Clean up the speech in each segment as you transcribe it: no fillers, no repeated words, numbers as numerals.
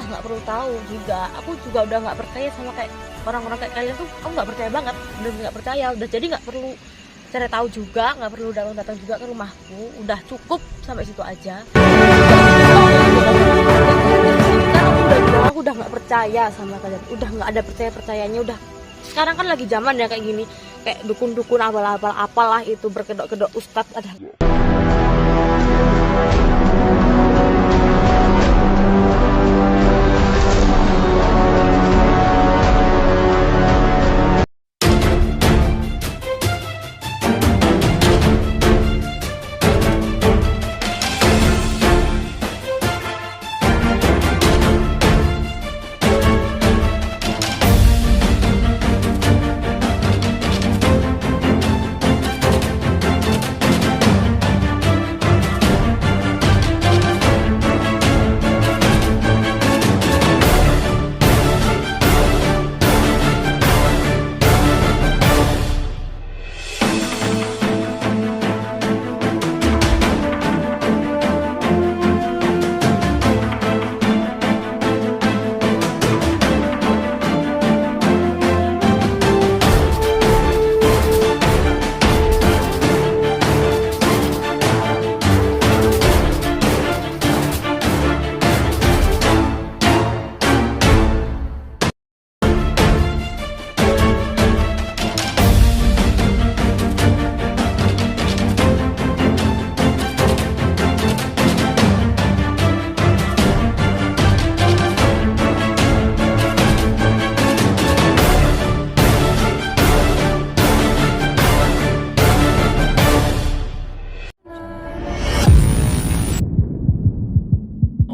nggak perlu tahu juga. Aku juga udah nggak percaya sama kayak orang-orang kayak kalian tuh. Aku nggak percaya banget, udah nggak percaya. Udah jadi nggak perlu cari tahu juga, nggak perlu datang juga ke rumahku. Udah cukup sampai situ aja. Aku udah nggak percaya sama kalian. Udah nggak ada percayanya. Udah sekarang kan lagi zaman ya kayak gini, kayak dukun-dukun abal-abal apalah itu berkedok-kedok ustadz ada.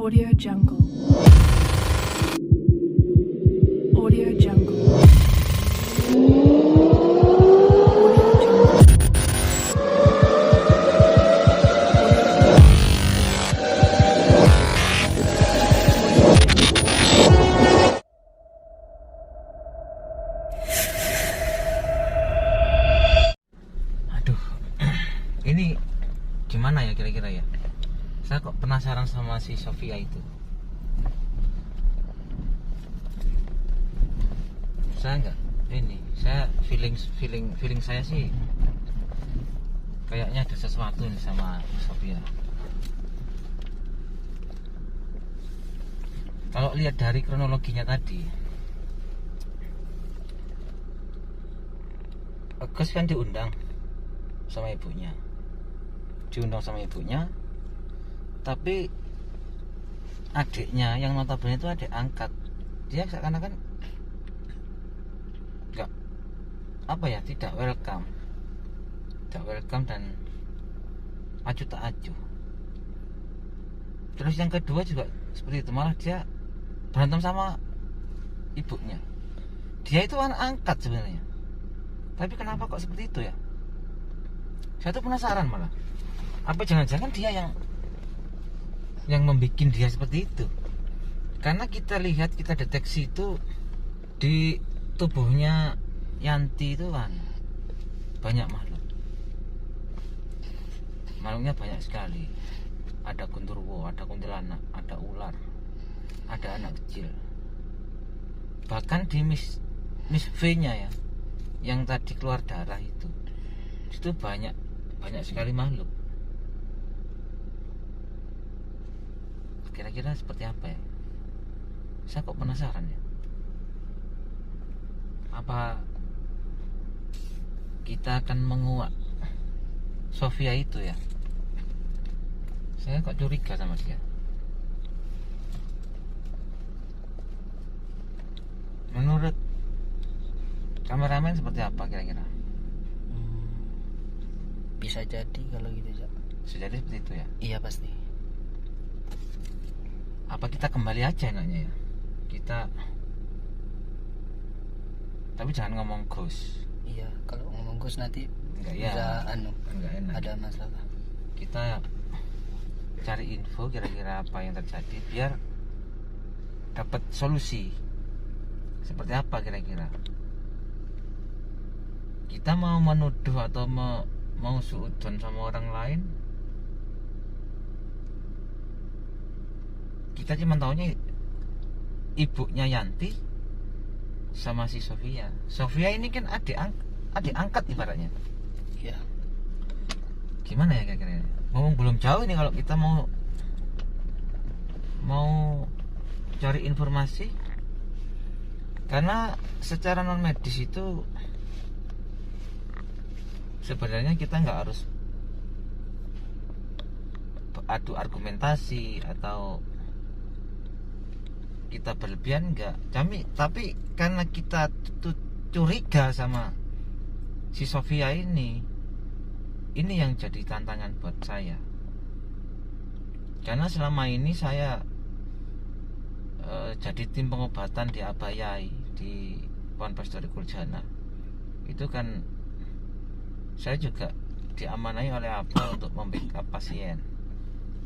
Audio Jungle. Audio Jungle. Audio Jungle. Aduh, ini gimana ya kira-kira ya? Saya kok penasaran sama si Sofia itu. Saya feeling saya sih kayaknya ada sesuatu nih sama Sofia. Kalau lihat dari kronologinya tadi, Agus kan diundang sama ibunya, tapi adiknya yang notabene itu adik angkat, dia seakan-akan nggak tidak welcome dan acuh tak acuh. Terus yang kedua juga seperti itu, malah dia berantem sama ibunya. Dia itu anak angkat sebenarnya, tapi kenapa kok seperti itu ya? Saya tuh penasaran malah, apa jangan-jangan dia yang membuat dia seperti itu. Karena kita lihat, kita deteksi itu di tubuhnya Yanti itu kan banyak makhluknya banyak sekali. Ada gundurwo, ada kuntilanak, ada ular, ada anak kecil. Bahkan di Miss V nya ya, yang tadi keluar darah itu banyak sekali makhluk. Kira-kira seperti apa ya? Saya kok penasaran ya. Apa kita akan menguak Sofia itu ya? Saya kok curiga sama dia. Menurut kameramen seperti apa kira-kira? Bisa jadi kalau gitu, Cak. Bisa jadi seperti itu ya? Iya pasti. Apa kita kembali aja enaknya ya? Tapi jangan ngomong ghost. Iya, kalau ngomong Gus nanti Enggak bisa ya, enggak enak. ada masalah. Kita cari info kira-kira apa yang terjadi biar dapat solusi. Seperti apa kira-kira? Kita mau menuduh atau mau suudzon sama orang lain? Kita cuma taunya ibunya Yanti sama si Sofia. Sofia ini kan adik angkat ibaratnya. Iya. Gimana ya kira-kira? Ngomong belum jauh ini kalau kita mau cari informasi, karena secara non medis itu sebenarnya kita nggak harus adu argumentasi atau kita berlebihan, enggak. Tapi karena kita tuh curiga sama si Sofia ini yang jadi tantangan buat saya. Karena selama ini saya jadi tim pengobatan di Abayai, di Ponpes Darul Jannah. Itu kan saya juga diamanai oleh apa untuk membackup pasien,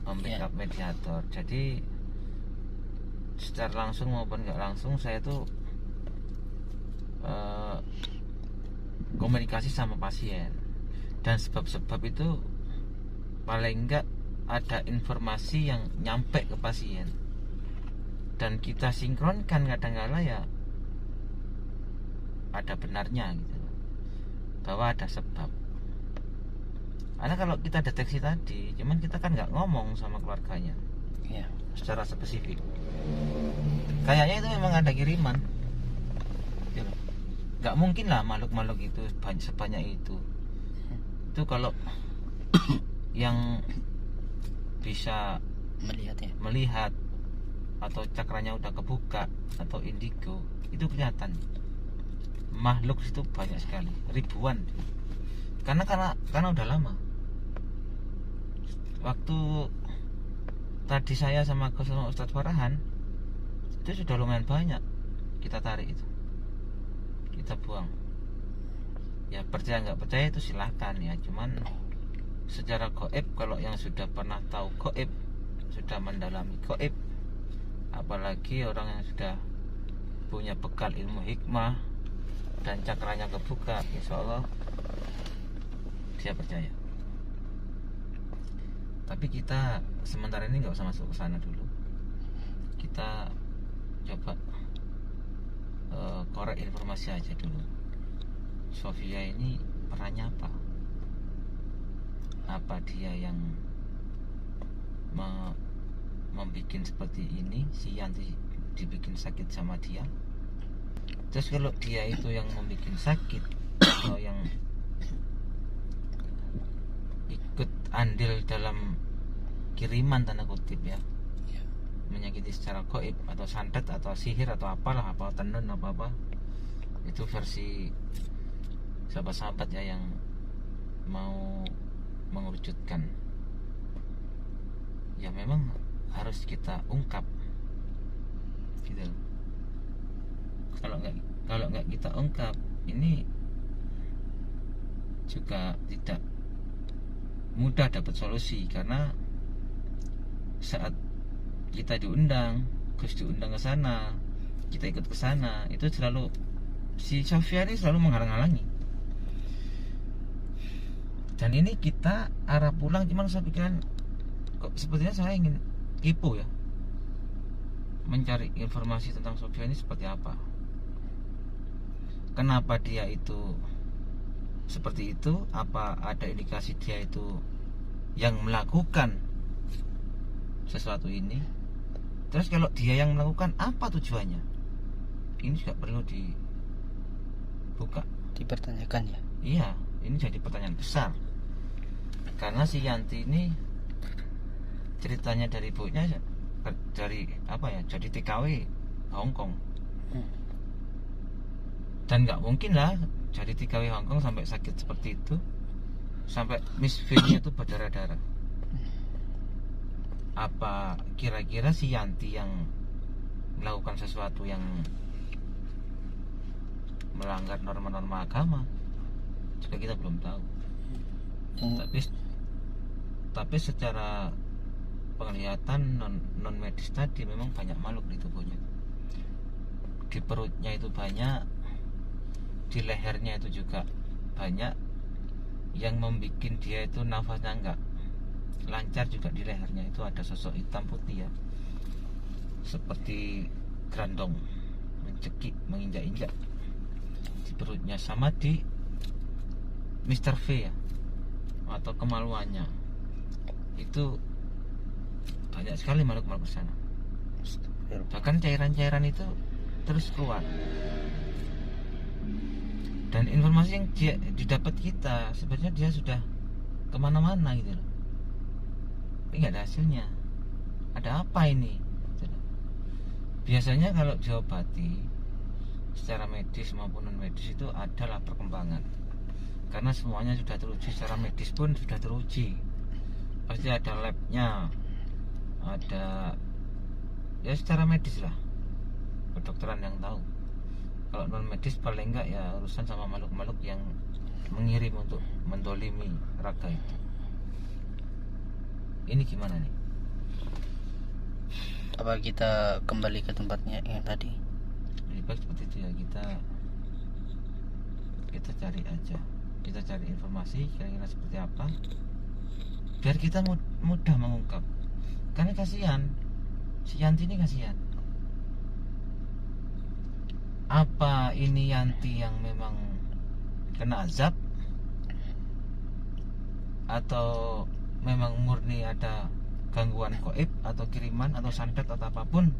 membackup mediator. Jadi secara langsung maupun nggak langsung saya tuh komunikasi sama pasien, dan sebab-sebab itu paling enggak ada informasi yang nyampe ke pasien dan kita sinkronkan. Kadang-kala ya ada benarnya gitu, bahwa ada sebab. Karena kalau kita deteksi tadi, cuman kita kan nggak ngomong sama keluarganya secara spesifik. Kayaknya itu memang ada kiriman gitu loh. Nggak mungkin lah makhluk-makhluk itu sebanyak itu. Itu kalau yang bisa melihat atau cakranya udah kebuka atau indigo, itu kelihatan. Makhluk itu banyak sekali, ribuan. Karena udah lama. Waktu tadi saya sama Ustadz Farahan itu sudah lumayan banyak kita tarik itu, kita buang. Ya percaya nggak percaya itu silahkan ya, cuman secara gaib, kalau yang sudah pernah tahu gaib, sudah mendalami gaib, apalagi orang yang sudah punya bekal ilmu hikmah dan cakranya kebuka, insya Allah dia percaya. Tapi kita sementara ini nggak usah masuk ke sana dulu. Kita coba korek informasi aja dulu. Sofia ini perannya apa? Apa dia yang membuat seperti ini, si Yanti dibikin sakit sama dia? Terus kalau dia itu yang membuat sakit atau yang ikut andil dalam kiriman tanda kutip ya, menyakiti secara gaib atau santet atau sihir atau apalah, apa tenun apa itu versi sahabat-sahabat ya yang mau mengerucutkan. Ya memang harus kita ungkap gitu. Kalau nggak kita ungkap, ini juga tidak mudah dapat solusi. Karena saat kita diundang, Gus diundang ke sana, kita ikut ke sana, itu selalu si Sofia ini selalu menghalang-halangi. Dan ini kita arah pulang, cuman saya pikiran kok sepertinya saya ingin kepo ya, mencari informasi tentang Sofia ini seperti apa, kenapa dia itu seperti itu, apa ada indikasi dia itu yang melakukan sesuatu ini. Terus kalau dia yang melakukan, apa tujuannya? Ini juga perlu dibuka, dipertanyakan ya. Iya, ini jadi pertanyaan besar. Karena si Yanti ini ceritanya dari ibunya dari apa ya, jadi TKW Hongkong. Dan nggak mungkin lah jadi TKW Hongkong sampai sakit seperti itu, sampai Miss V-nya itu berdarah-darah. Apa kira-kira si Yanti yang melakukan sesuatu yang melanggar norma-norma agama? Juga kita belum tahu. Tapi secara penglihatan non medis tadi memang banyak makhluk di tubuhnya. Di perutnya itu banyak, di lehernya itu juga banyak, yang membuat dia itu nafasnya enggak lancar. Juga di lehernya itu ada sosok hitam putih ya, seperti gerandong, mencekik, menginjak-injak di perutnya, sama di Mr. V ya, atau kemaluannya. Itu banyak sekali makhluk-makhluk di sana. Bahkan cairan-cairan itu terus keluar. Dan informasi yang didapat kita sebenarnya dia sudah kemana-mana gitu loh, tapi nggak ada hasilnya. Ada apa ini gitu loh. Biasanya kalau diobati secara medis maupun non medis itu adalah perkembangan, karena semuanya sudah teruji. Secara medis pun sudah teruji, pasti ada labnya, ada ya secara medis lah, kedokteran yang tahu. Kalau non medis paling enggak ya urusan sama makhluk-makhluk yang mengirim untuk mendolimi raga itu. Ini gimana nih? Apa kita kembali ke tempatnya yang tadi? Lebih baik seperti itu ya, kita cari aja, kita cari informasi kira-kira seperti apa, biar kita mudah mengungkap. Karena kasihan si Yanti ini, kasihan. Apa ini Yanti yang memang kena azab, atau memang murni ada gangguan gaib atau kiriman atau santet atau apapun?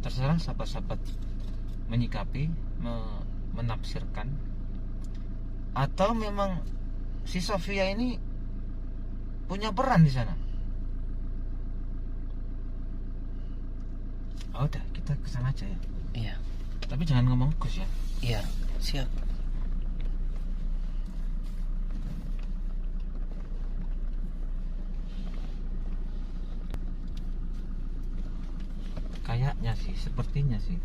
Terserah sahabat-sahabat menyikapi, menafsirkan. Atau memang si Sofia ini punya peran di sana. Oh, udah, kita kesana aja ya. Iya. Tapi jangan ngomong Gus ya. Iya, siap. Kayaknya sih, sepertinya sih,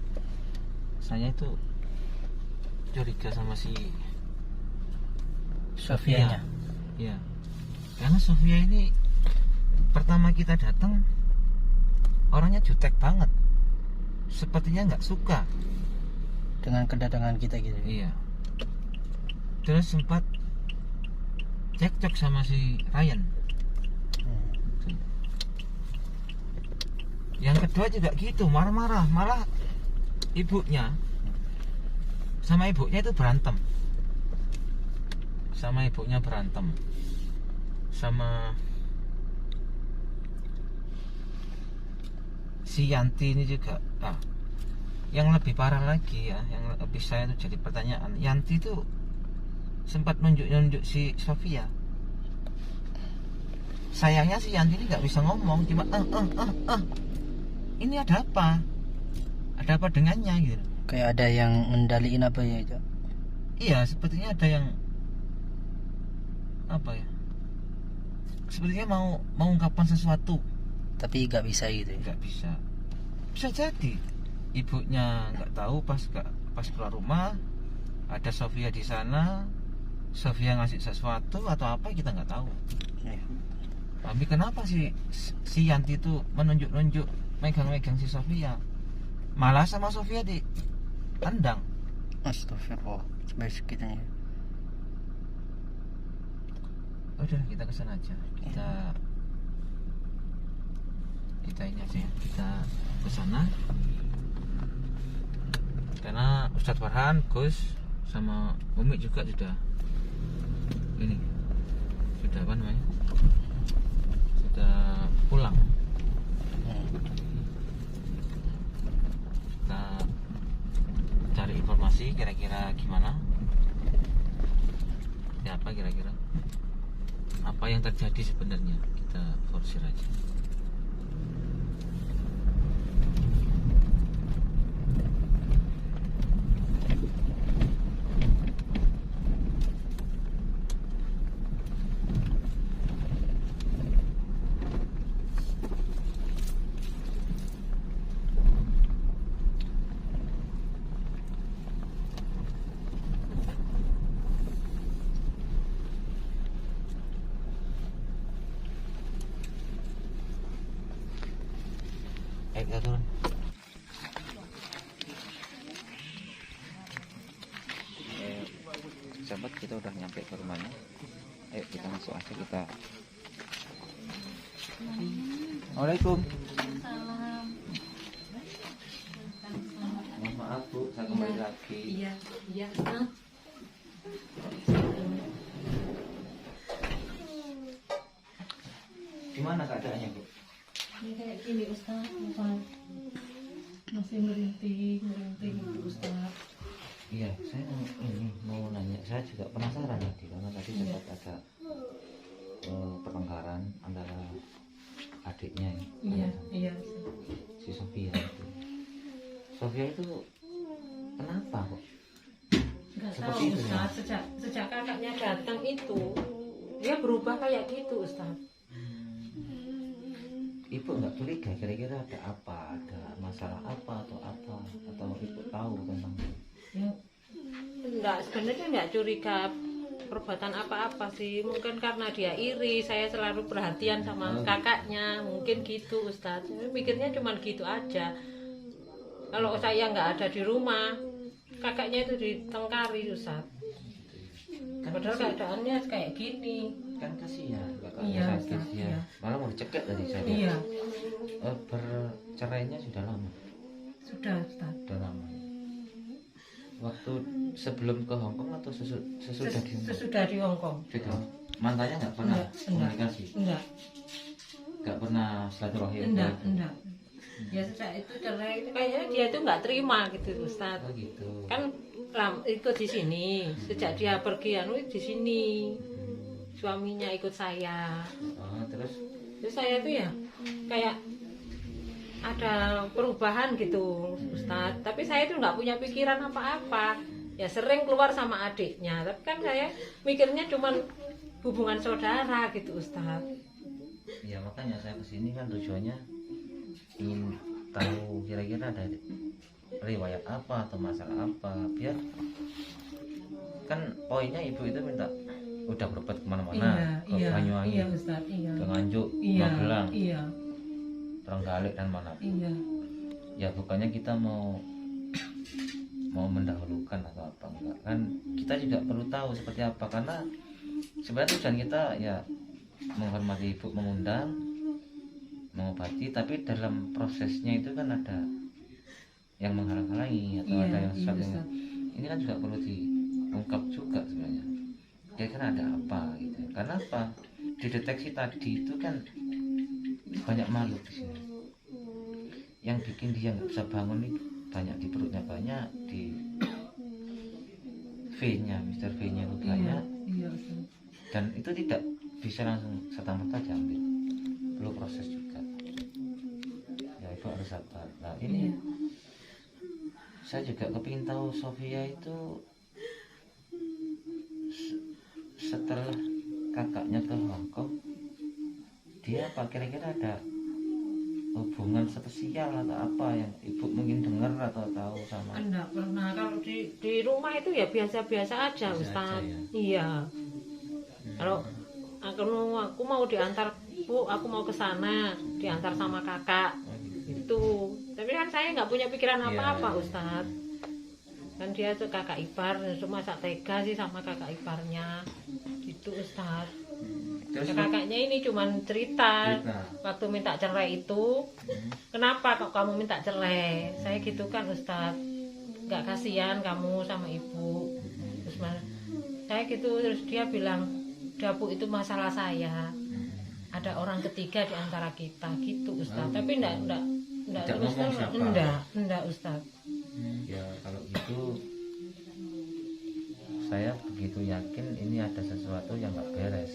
saya itu curiga sama si Sofianya. Iya. Karena Sofia ini pertama kita datang orangnya jutek banget. Sepertinya nggak suka Dengan kedatangan kita gitu. Iya. Terus sempat cekcok sama si Ryan. Yang kedua juga gitu, marah-marah. Malah ibunya sama ibunya itu berantem. Sama si Yanti ini juga. Yang lebih parah lagi ya, yang lebih saya tuh jadi pertanyaan, Yanti itu sempat nunjuk si Sofia. Sayangnya si Yanti ini nggak bisa ngomong, cuma ini ada apa? Ada apa dengannya gitu? Kayak ada yang ngendaliin apa ya itu? Iya, sepertinya ada yang apa ya? Sepertinya mau mengungkapkan sesuatu, Tapi nggak bisa gitu. nggak bisa. Bisa jadi ibunya nggak tahu pas keluar rumah ada Sofia di sana, Sofia ngasih sesuatu atau apa, kita nggak tahu. Iya. Tapi kenapa si Yanti itu menunjuk-nunjuk, megang-megang si Sofia, malah sama Sofia ditendang. Astagfirullah. Sampai segitunya. Udah, kita kesana aja. Kita ini aja ya, kita kesana. Karena Ustadz Farhan, Gus, sama Umi juga sudah apa namanya, sudah pulang. Kita cari informasi kira-kira gimana, ya apa kira-kira apa yang terjadi sebenarnya, kita forsir aja. Kita turun. Sahabat, kita udah nyampe ke rumahnya. Ayo kita masuk aja, kita. Assalamualaikum. Iya, iya. Nah. Gimana keadaannya, Bu? Ini kayak gini Ustaz, masih merintih gitu Ustaz. Iya, saya mau nanya. Saya juga penasaran tadi karena tadi sempat ada pertengkaran antara adiknya ya. Iya, sama iya. si Sofia itu. Sofia itu kenapa kok? Nggak Seperti tahu itu, Ustaz, sejak kakaknya datang itu dia berubah kayak gitu Ustaz. Ibu nggak curiga kira-kira ada apa, ada masalah apa atau ibu tahu tentang itu? Ya, sebenarnya enggak curiga perbuatan apa-apa sih. Mungkin karena dia iri, saya selalu perhatian sama kakaknya, mungkin gitu Ustaz. Saya mikirnya cuma gitu aja. Kalau saya nggak ada di rumah, kakaknya itu ditengkari Ustaz. Padahal keadaannya kayak gini. Kan kasihan kakaknya Iya, sakit Ustaz, ya. iya. Malah mau dicekek tadi saya. Iya, Bercerainya sudah lama. sudah Ustaz. Sudah lama. Waktu sebelum ke Hongkong atau sesudah di Hongkong? Sesudah di Hongkong. Sudah. Mantannya nggak pernah komunikasi, Enggak. nggak pernah silaturahim. Enggak. Ya sejak itu cerai itu kayaknya dia itu nggak terima gitu Ustaz. Oh gitu. Kan ikut di sini. Sejak dia pergi di sini. Suaminya ikut saya. Oh, terus Saya tuh ya kayak ada perubahan gitu Ustaz. Tapi saya tuh nggak punya pikiran apa-apa. Ya sering keluar sama adiknya. Tapi kan saya mikirnya cuman hubungan saudara gitu Ustaz. ya makanya saya kesini kan tujuannya ingin tahu kira-kira ada riwayat apa atau masalah apa, biar kan poinnya ibu itu minta udah berobat kemana-mana, ke Banyuwangi, iya Ustaz, iya. ke Nganjuk, Iya, Magelang, iya, Trenggalek dan mana. iya. Ya bukannya kita mau mendahulukan atau apa, enggak kan, kita juga perlu tahu seperti apa, karena sebenarnya tujuan kita ya menghormati ibu, mengundang, mengobati, tapi dalam prosesnya itu kan ada yang menghalang-halangi atau Iya, ada yang iya, sesuatu yang Ustaz. ini kan juga perlu diungkap juga sebenarnya. Kira-kira ada apa gitu? Karena apa? Dideteksi tadi itu kan banyak makhluk di sini. Yang bikin dia nggak bisa bangun nih banyak, di perutnya banyak, di V-nya, Mr. V-nya itu banyak, Iya, Ustaz. dan itu tidak bisa langsung serta-merta diambil, perlu proses juga. Ya ibu harus sabar. Nah ini saya juga kepingin tahu Sofia itu setelah kakaknya ke Hongkong, dia apa kira-kira ada hubungan spesial atau apa yang ibu mungkin dengar atau tahu sama? Enggak pernah. Kalau di rumah itu ya biasa-biasa aja, Biasa Ustaz. aja, ya? Iya. Kalau aku mau diantar, Bu, aku mau ke sana, diantar sama kakak. Oh, gitu. Itu. Tapi kan saya nggak punya pikiran Iya, apa-apa, iya. Ustaz. Kan dia tuh kakak ipar, cuma sak tega sih sama kakak iparnya. Gitu, Ustaz. Terus Kakaknya ini cuman cerita. cerita. Waktu minta cerai itu, kenapa kok kamu minta cerai? Saya gitu kan Ustaz, nggak kasihan kamu sama ibu. Terus saya gitu, terus dia bilang, Dapu itu masalah saya, ada orang ketiga di antara kita, gitu Ustaz. Tapi enggak Tidak terus ngomong terang, siapa? enggak Ustaz. Ya kalau gitu saya begitu yakin ini ada sesuatu yang nggak beres.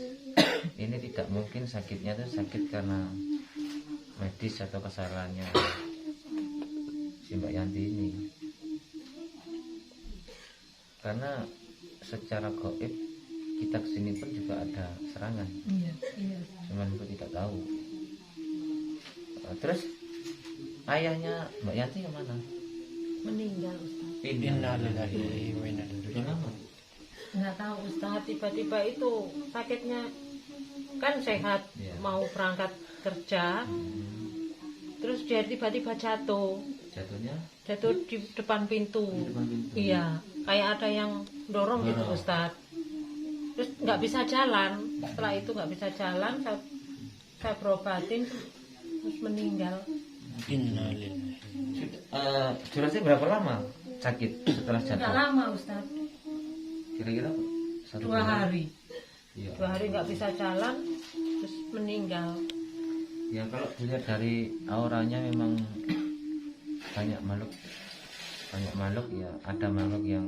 Ini tidak mungkin sakitnya itu sakit karena medis atau kesalahannya si Mbak Yanti ini, karena secara gaib kita kesini pun juga ada serangan, Iya. cuman itu tidak tahu. Terus ayahnya Mbak Yanti kemana? Meninggal Ustaz. Innalillahi wa inna ilaihi Sudah lama. Nggak tahu Ustaz, tiba-tiba itu sakitnya kan sehat, Iya. mau berangkat kerja, terus dia tiba-tiba jatuh di depan pintu. Di depan pintu. Iya, kayak ada yang dorong gitu Dorong. Ustaz. Terus nggak bisa jalan, setelah itu nggak bisa jalan, saya berobatin terus meninggal. Innalillahi. Durasi berapa lama sakit setelah Nggak jatuh? lama Ustaz, Kira-kira 1 2 bulan? hari. Iya. 2 hari nggak bisa jalan, terus meninggal. Ya kalau dilihat dari auranya memang banyak makhluk ya, ada makhluk yang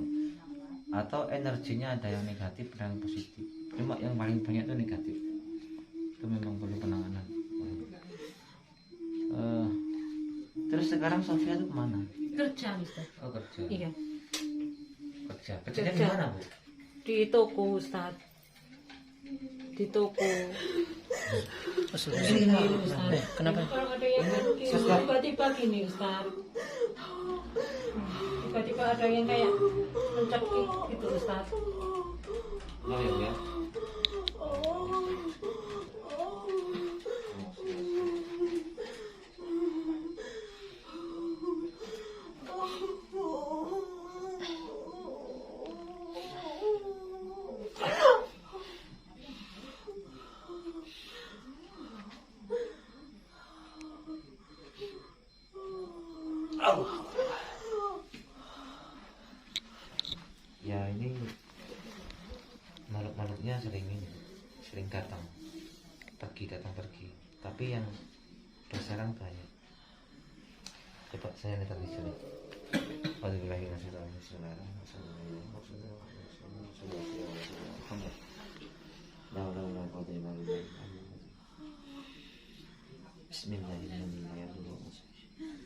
atau energinya ada yang negatif dan yang positif. Cuma yang paling banyak itu negatif. Itu memang perlu penanganan. Terus sekarang Sofia itu kemana? Kerja Ustaz. Oh kerja. Iya, Kerjanya di Kerja. mana bu? di toko Ustaz. Di toko. Sini Ustaz. Kenapa? Kalau ada yang tiba-tiba gini Ustaz. Tiba-tiba ada yang kayak mencekik gitu Ustaz. Oh iya ya. Ya ini makhluk-makhluknya sering datang pergi, tapi yang bersarang banyak. Coba saya lihat di sini. Bismillahirrahmanirrahim.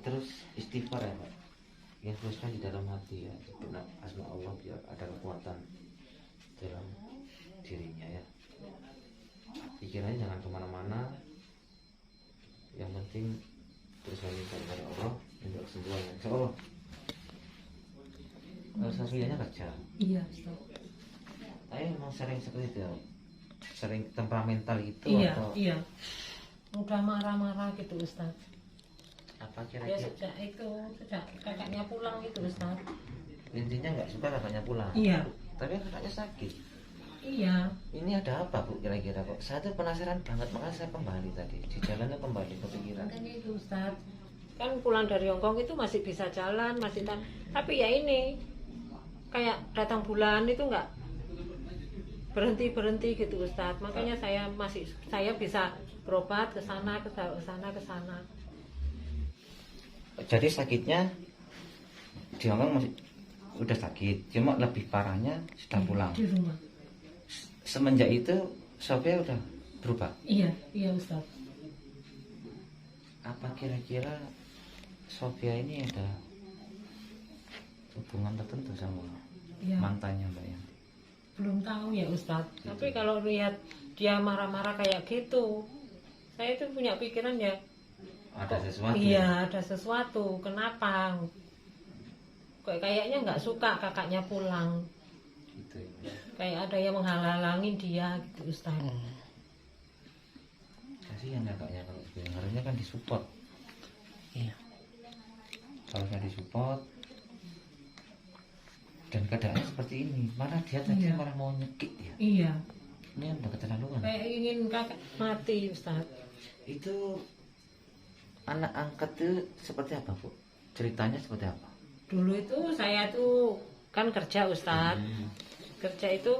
Terus istighfar ya Pak, yang teruskan di dalam hati ya, sebut asma Allah biar ada kekuatan dalam dirinya ya. Pikirannya jangan kemana-mana, yang penting terus meminta kepada Allah untuk kesembuhan. Insya Allah. Sofianya kerja, Iya Ustaz. tapi memang sering seperti itu, sering temperamental gitu Iya, atau iya. Mudah marah-marah gitu Ustaz. apa Ya kira-kira? sejak kakaknya pulang itu Ustaz. Intinya nggak suka kakaknya pulang. Iya. Tapi kakaknya sakit. Iya. Ini ada apa bu kira-kira kok? Saya tuh penasaran banget, makanya saya kembali tadi di jalannya kembali kepikiran. Makanya itu Ustaz. Kan pulang dari Hongkong itu masih bisa jalan, tapi ya ini kayak datang bulan itu nggak berhenti gitu Ustaz. Makanya saya bisa berobat ke sana ke sana. Jadi sakitnya di Hongkong masih udah sakit, cuma lebih parahnya sudah pulang. Di rumah. Semenjak itu Sofia udah berubah. Iya Ustaz. Apa kira-kira Sofia ini ada hubungan tertentu sama Iya. mantannya Mbak Yanti? Belum tahu ya Ustaz. Tapi kalau lihat dia marah-marah kayak gitu, saya itu punya pikiran ya. Ada sesuatu. Iya, ada sesuatu. Kenapa? Kayaknya nggak suka kakaknya pulang. Gitu ya. Kayak ada yang menghalang-halangin dia gitu Ustaz. Kasihan kakaknya kalau sebenarnya harusnya kan disupport. Iya. Kalau nggak disupport dan keadaannya seperti ini, malah dia tadi Iya. malah mau nyekik ya. Iya, Ini kan udah keterlaluan. kayak ingin kakak mati Ustaz. Itu anak angkat itu seperti apa bu? Ceritanya seperti apa? Dulu itu saya tuh kan kerja Ustaz. Kerja itu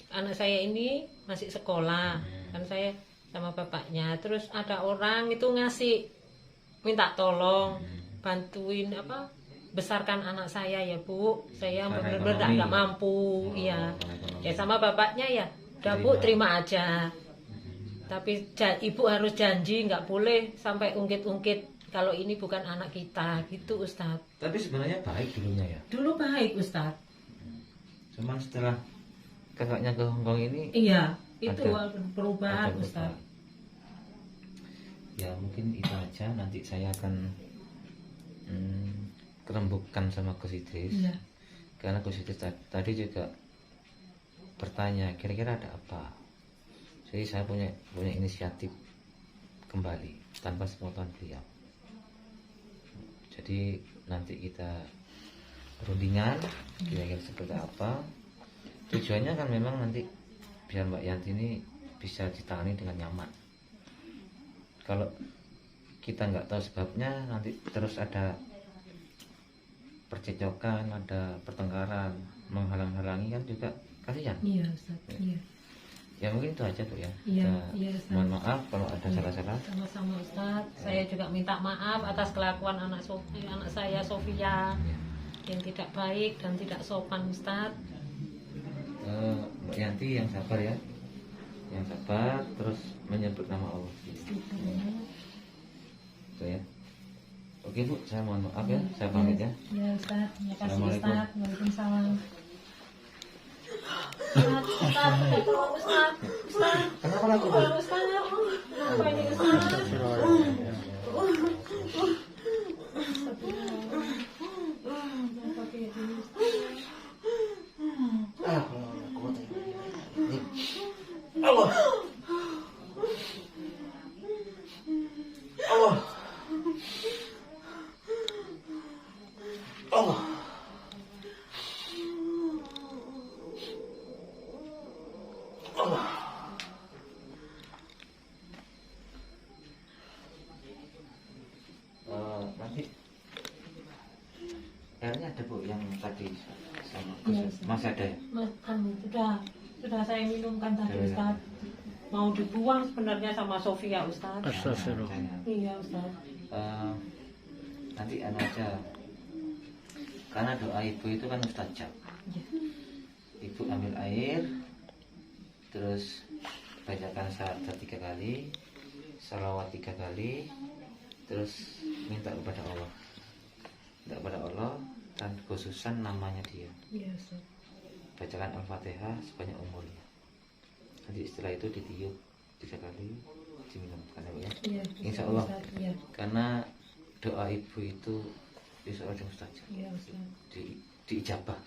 anak saya ini masih sekolah. Kan saya sama bapaknya. Terus ada orang itu ngasih minta tolong bantuin besarkan anak saya ya Bu. Saya Karena benar-benar ekonomi. nggak mampu. Iya. karena ekonomi. Ya sama bapaknya ya. Udah Bu, terima aja. Tapi ibu harus janji nggak boleh sampai ungkit-ungkit kalau ini bukan anak kita gitu Ustaz. Tapi sebenarnya baik dulunya ya. Dulu baik Ustaz. Cuman setelah kakaknya ke Hongkong ini Iya, itu Ada perubahan ada Ustaz. perubahan. ya mungkin itu aja. Nanti saya akan kerembukkan sama Gus Idris. Iya. Karena Gus Idris tadi juga bertanya kira-kira ada apa. Jadi saya punya inisiatif kembali tanpa sepengetahuan beliau. Jadi nanti kita rundingan kira-kira seperti apa. Tujuannya kan memang nanti biar Mbak Yanti ini bisa ditangani dengan nyaman. Kalau kita nggak tahu sebabnya, nanti terus ada percecokan, ada pertengkaran, menghalang-halangi kan juga kasihan. Iya Ustaz. Iya. Ya mungkin itu aja Bu ya. Iya, Kita iya, Ustaz. mohon maaf kalau ada salah-salah. Sama-sama Ustaz. Saya juga minta maaf atas kelakuan anak saya Sofia Ya. yang tidak baik dan tidak sopan Ustaz. Mbak Yanti yang sabar ya, yang sabar terus menyebut nama Allah. Itu ya. Oke Bu, saya mohon maaf ya, saya pamit ya. Ya Ustaz, terima kasih Assalamualaikum. Ustaz. Waalaikumsalam. Ustaz, Kenapa lagi Bu? Ustaz, apa ini Ustaz? Nanti airnya ada Bu yang tadi sama Iya, Gus. Masih ada ya? Sudah saya minumkan tadi Sudah. Ustaz. Mau dibuang sebenarnya sama Sofia Ustaz. Sayang. Iya Ustaz. Nanti anu aja, karena doa ibu itu kan mustajab. Iya. Ibu ambil air, terus bacakan syahadat 3 kali, salawat 3 kali, terus minta kepada Allah, dan khususan namanya dia. Iya Ustaz. Bacakan Al-Fatihah sebanyak umurnya. Nanti setelah itu ditiup 3 kali, diminumkan ya. Iya. Insya Allah. Ustaz. Iya. Karena doa ibu itu insya Allah mustajab, Iya Ustaz. diijabah.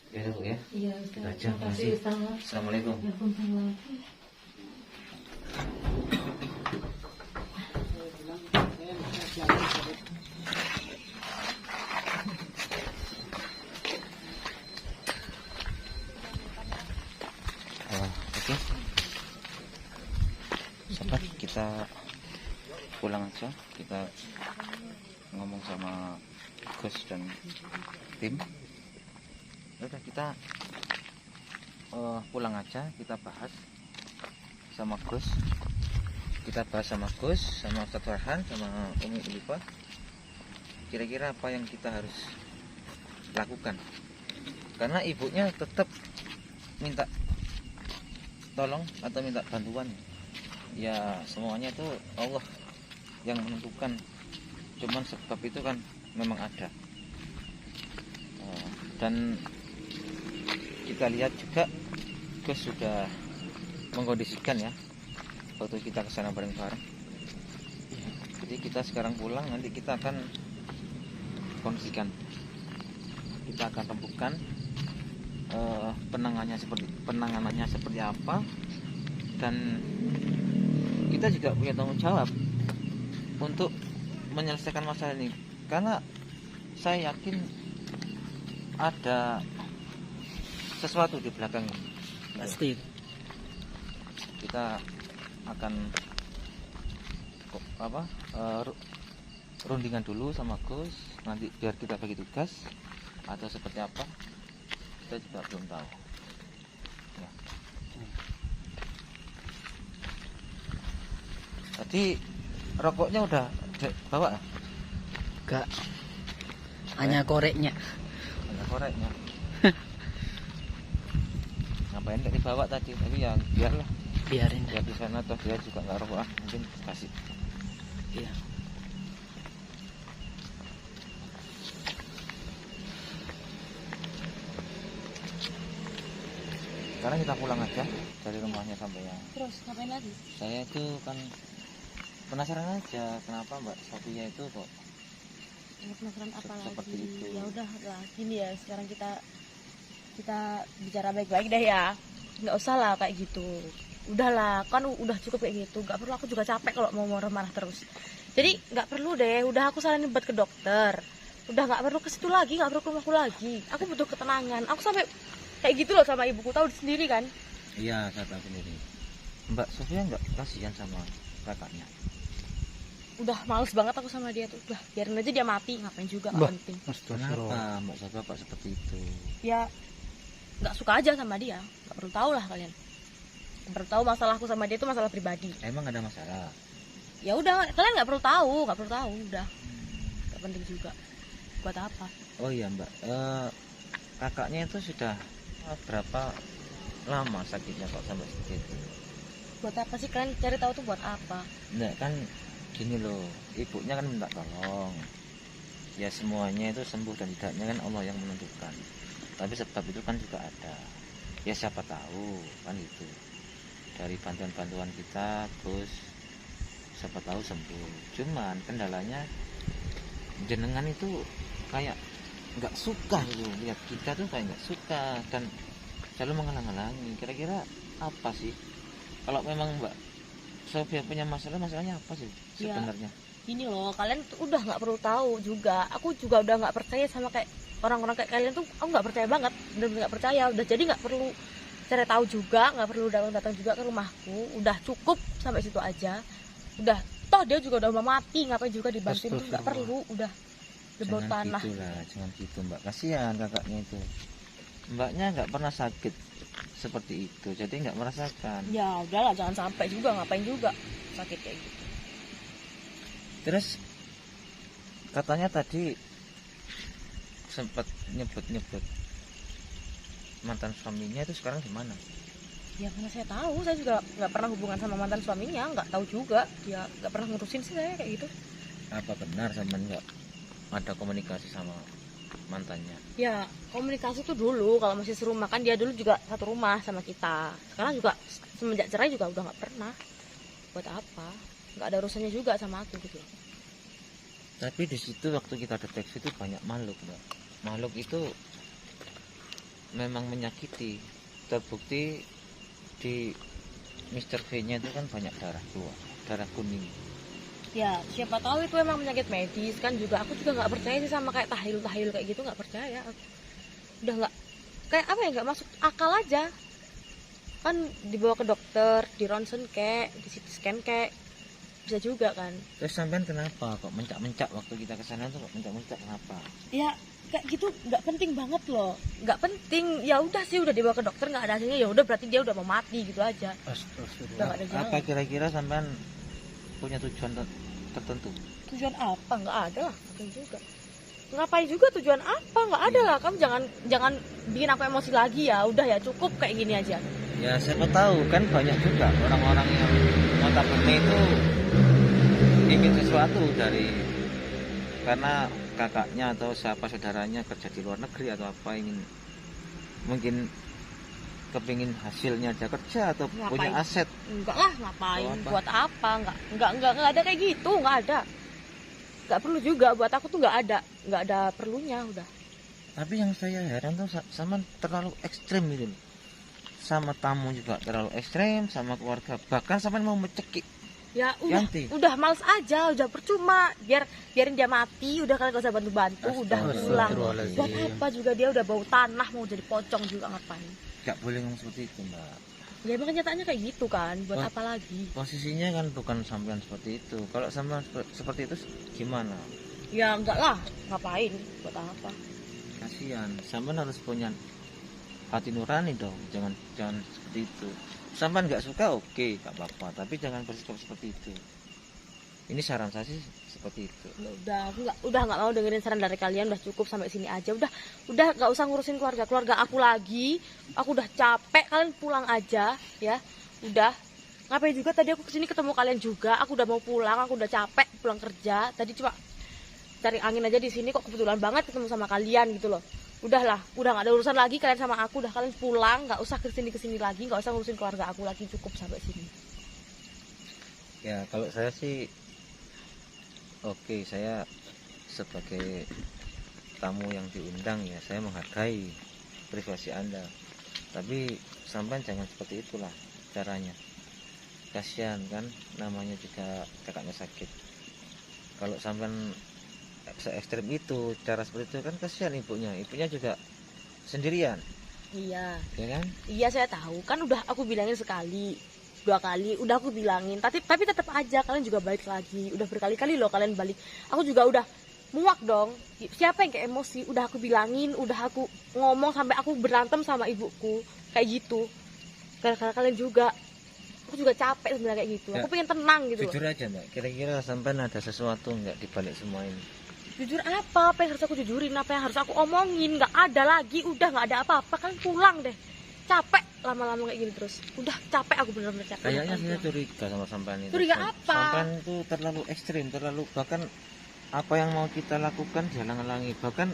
Ya Bu ya. Iya Ustaz. Itu aja, Terima kasih makasih. Ustaz. Assalamualaikum. Waalaikumsalam. Oke. Sahabat, kita pulang aja. Kita ngomong sama Gus dan tim. Udah kita pulang aja. Kita bahas sama Gus. Kita bahas sama Gus, sama Ustadz Farhan, sama Umi Ulifah. Kira-kira apa yang kita harus lakukan? Karena ibunya tetap minta tolong atau minta bantuan. Ya semuanya itu Allah yang menentukan. Cuman sebab itu kan memang ada. Dan kita lihat juga Gus sudah mengkondisikan ya waktu kita kesana bareng-bareng. Jadi kita sekarang pulang, nanti kita akan kondisikan, kita akan rembukan penanganannya seperti apa, dan kita juga punya tanggung jawab untuk menyelesaikan masalah ini, karena saya yakin ada sesuatu di belakang ini. Pasti. Kita akan rundingan dulu sama Gus, nanti biar kita bagi tugas atau seperti apa kita juga belum tahu ya. Tadi rokoknya udah bawa? Enggak. Hanya koreknya. Ada koreknya. Ngapain gak dibawa tadi? Tapi ya biarlah, Biarin. biar di sana toh dia juga nggak rokok, mungkin kasih. Iya. Sekarang kita pulang aja dari rumahnya sampai yang. Terus ngapain lagi? Saya itu kan penasaran aja kenapa Mbak Sophia itu kok Ya, penasaran apa Seperti lagi? itu. Ya udah lah, gini ya. Sekarang kita bicara baik-baik deh ya. Nggak usah lah kayak gitu. Udahlah, kan udah cukup kayak gitu. Nggak perlu, aku juga capek kalau mau marah-marah terus. Jadi nggak perlu deh. Udah aku saranin buat ke dokter. Udah nggak perlu ke situ lagi, nggak perlu ke rumahku lagi. Aku butuh ketenangan. Aku sampai kayak gitu loh sama ibuku, tahu sendiri kan? iya saya tahu sendiri. Mbak Sophia nggak kasihan sama kakaknya? Udah males banget aku sama dia tuh. Udah biarin aja dia mati, ngapain juga, nggak Bah. penting. Kenapa Mbak Sophia kok seperti itu? Ya nggak suka aja sama dia. Nggak perlu tahu lah kalian. Nggak perlu tahu masalahku sama dia itu masalah pribadi. Emang ada masalah? Ya udah, kalian nggak perlu tahu, udah. Nggak penting juga. Buat apa? Oh iya Mbak, kakaknya itu sudah berapa lama sakitnya kok sampai seperti itu? Buat apa sih kalian cari tahu tuh buat apa? Enggak kan gini loh, ibunya kan minta tolong. Ya semuanya itu sembuh dan tidaknya kan Allah yang menentukan. Tapi sebab itu kan juga ada. Ya siapa tahu kan itu. Dari bantuan-bantuan kita terus siapa tahu sembuh. Cuman kendalanya jenengan itu kayak nggak suka gitu. Lihat kita tuh kayak nggak suka dan selalu menghalang-halangi. Kira-kira apa sih? Kalau memang Mbak Sophia punya masalahnya apa sih Ya. sebenarnya? Ini loh, kalian tuh udah nggak perlu tahu juga. Aku juga udah nggak percaya sama kayak orang-orang kayak kalian tuh. Aku nggak percaya banget, bener-bener nggak percaya. Udah jadi nggak perlu cari tahu juga, nggak perlu datang juga ke rumahku. Udah cukup sampai situ aja. Udah, toh dia juga udah mau mati, ngapain juga dibantuin? Nggak perlu, udah bau tanah. Jangan gitu Mbak, kasihan kakaknya itu. Mbaknya nggak pernah sakit seperti itu, jadi nggak merasakan. Ya udahlah, jangan sampai juga, ngapain juga sakit kayak gitu. Terus katanya tadi sempat nyebut mantan suaminya itu sekarang di mana? Ya mana saya tahu, saya juga nggak pernah hubungan sama mantan suaminya, nggak tahu juga. Dia nggak pernah ngurusin sih saya kayak gitu. Apa benar sama nggak ada komunikasi sama mantannya? Ya komunikasi tuh dulu kalau masih serumah, kan dia dulu juga satu rumah sama kita. Sekarang juga semenjak cerai juga udah nggak pernah. Buat apa? Nggak ada urusannya juga sama aku gitu. Tapi di situ waktu kita deteksi itu banyak makhluk Mbak. Makhluk itu memang menyakiti. Terbukti di Mr. V-nya itu kan banyak darah keluar, darah kuning. Ya siapa tahu itu emang penyakit medis kan juga. Aku juga nggak percaya sih sama kayak tahil kayak gitu, nggak percaya. Udah nggak, kayak apa ya, nggak masuk akal aja. Kan dibawa ke dokter, di ronsen kek, di CT scan kek, bisa juga kan. Terus sampean kenapa kok mencak-mencak waktu kita ke sana tuh kok mencak-mencak kenapa? Ya kayak gitu nggak penting banget loh, nggak penting. Ya udah sih, udah dibawa ke dokter nggak ada hasilnya, ya udah berarti dia udah mau mati gitu aja. Udah nggak ada jalan. Apa kira-kira sampean punya tujuan tertentu? Tujuan apa? Nggak ada lah, mungkin juga. Ngapain juga, tujuan apa? Nggak ada lah. Kamu jangan bikin aku emosi lagi ya. Udah ya, cukup kayak gini aja. Ya siapa tahu kan banyak juga orang-orang yang notabene itu ingin sesuatu dari, karena kakaknya atau siapa saudaranya kerja di luar negeri atau apa, ingin mungkin kepingin hasilnya dia kerja atau Ngapain? punya aset. Enggak lah, ngapain? Atau apa? Buat apa? Enggak ada kayak gitu, nggak ada. Nggak perlu juga, buat aku tuh nggak ada perlunya udah. Tapi yang saya heran tuh sama terlalu ekstrim gitu loh. Sama tamu juga terlalu ekstrim, sama keluarga bahkan sampai mau mencekik. Ya udah, Yanti. udah males aja, udah percuma. Biarin dia mati, udah kalian gak usah bantu-bantu, udah pulang. Buat apa juga, dia udah bau tanah, mau jadi pocong juga ngapain? Gak boleh ngomong seperti itu Mbak. Ya emang kenyataannya kayak gitu kan, buat Oh. apa lagi? Posisinya kan bukan sampean seperti itu. Kalau sampean seperti itu gimana? Ya enggak lah, ngapain? Buat apa? Kasihan. Sampean harus punya hati nurani dong. Jangan seperti itu. Sampean nggak suka, oke, nggak apa-apa. Tapi jangan bersikap seperti itu. Ini saran saya sih seperti itu. Ya udah nggak mau dengerin saran dari kalian, udah cukup sampai sini aja. Udah nggak usah ngurusin keluarga aku lagi. Aku udah capek, kalian pulang aja ya. Udah. Ngapain juga tadi aku kesini ketemu kalian juga. Aku udah mau pulang, aku udah capek pulang kerja. Tadi cuma cari angin aja di sini, kok kebetulan banget ketemu sama kalian gitu loh. Udahlah, udah nggak ada urusan lagi kalian sama aku. Udah, kalian pulang, nggak usah kesini lagi, nggak usah ngurusin keluarga aku lagi. Cukup sampai sini. Ya kalau saya sih oke, saya sebagai tamu yang diundang ya saya menghargai privasi Anda. Tapi sampai jangan seperti itulah caranya. Kasihan kan, namanya juga kakaknya sakit. Kalau sampai se ekstrim itu cara seperti itu kan kasihan ibunya. Ibunya juga sendirian, Iya. ya kan? Iya saya tahu, kan udah aku bilangin sekali, 2 kali, udah aku bilangin, tapi tetap aja kalian juga balik lagi, udah berkali-kali loh kalian balik. Aku juga udah muak dong. Siapa yang kayak emosi? Udah aku bilangin, udah aku ngomong sampai aku berantem sama ibuku kayak gitu. Gara-gara kalian juga, aku juga capek sebenarnya kayak gitu. Ya, Aku pengen tenang gitu loh. Jujur aja Mbak, kira-kira sampai ada sesuatu nggak di balik semua ini? Jujur apa? Apa yang harus aku jujurin? Apa yang harus aku omongin? Nggak ada lagi, udah nggak ada apa-apa. Kalian pulang deh. Capek lama-lama kayak gini terus. Udah capek aku bener-bener capek. Kayaknya Udah, saya pulang. curiga sama sampean itu. Curiga apa? Sampean itu terlalu ekstrim, terlalu bahkan apa yang mau kita lakukan dihalang-halangi. Bahkan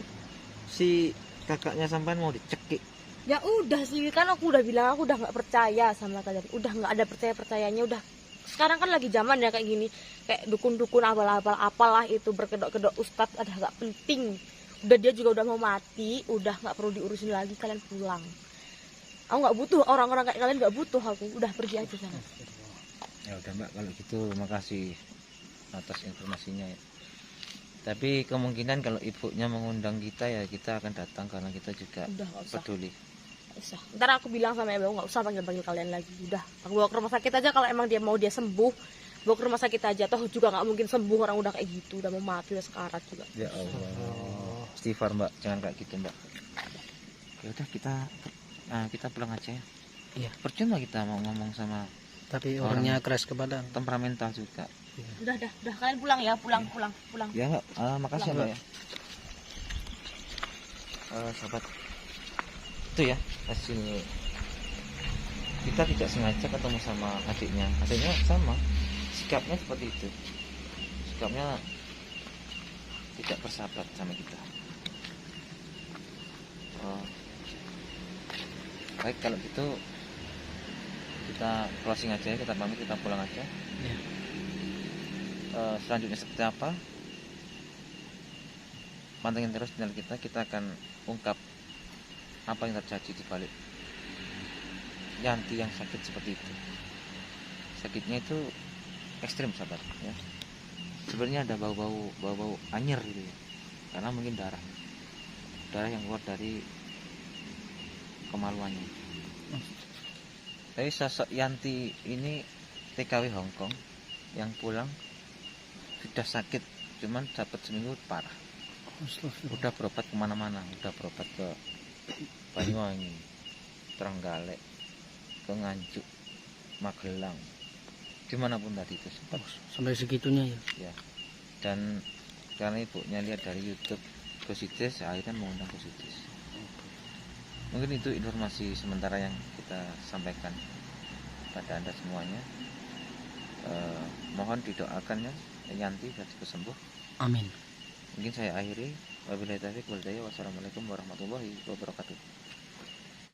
si kakaknya sampean mau dicekik. Ya udah sih, kan aku udah bilang aku udah nggak percaya sama kalian. Udah nggak ada percayanya. Udah sekarang kan lagi zaman ya kayak gini, kayak dukun-dukun abal-abal apalah itu berkedok-kedok ustadz, ada nggak penting. Udah dia juga udah mau mati, udah nggak perlu diurusin lagi, kalian pulang. Aku nggak butuh orang-orang kayak kalian, nggak butuh aku. Udah pergi aja sana. Ya udah Mbak, kalau gitu makasih atas informasinya ya. Tapi kemungkinan kalau ibunya mengundang kita ya kita akan datang karena kita juga Udah nggak usah. peduli. Usah. Ntar aku bilang sama ibu nggak usah panggil-panggil kalian lagi. Udah, aku bawa ke rumah sakit aja kalau emang dia mau dia sembuh. Bawa ke rumah sakit aja. Toh juga nggak mungkin sembuh, orang udah kayak gitu, udah mau mati, udah sekarat juga. Ya Allah. Istighfar Mbak, jangan kayak gitu Mbak. Ya udah kita pulang aja ya. Iya. Percuma kita mau ngomong sama Tapi orangnya keras kepala. temperamental juga. Udah kalian pulang ya, pulang. Ya Mbak, makasih ya Mbak ya. Sahabat, itu ya hasil kita tidak sengaja ketemu sama adiknya sama sikapnya seperti itu, sikapnya tidak bersahabat sama kita. Baik kalau gitu kita closing aja ya, kita pamit, kita pulang aja Ya. Selanjutnya seperti apa pantengin terus channel kita akan ungkap apa yang terjadi di balik Yanti yang sakit seperti itu. Sakitnya itu ekstrim sahabat ya. Sebenarnya ada bau-bau anyer gitu ya, karena mungkin darah yang keluar dari kemaluannya. Tapi sosok Yanti ini TKW Hongkong yang pulang sudah sakit, cuman dapat seminggu parah. Udah berobat kemana-mana, udah berobat ke Banyuwangi, Trenggalek, ke Nganjuk, Magelang, dimanapun tadi itu sempat. Sampai segitunya ya. Ya. Dan karena ibunya lihat dari YouTube Gosides, akhirnya mengundang Gosides. Mungkin itu informasi sementara yang kita sampaikan pada Anda semuanya. Mohon didoakan ya Yanti dan sembuh. Amin. Mungkin saya akhiri. Wabillahi taufiq wal hidayah. Wassalamualaikum warahmatullahi wabarakatuh.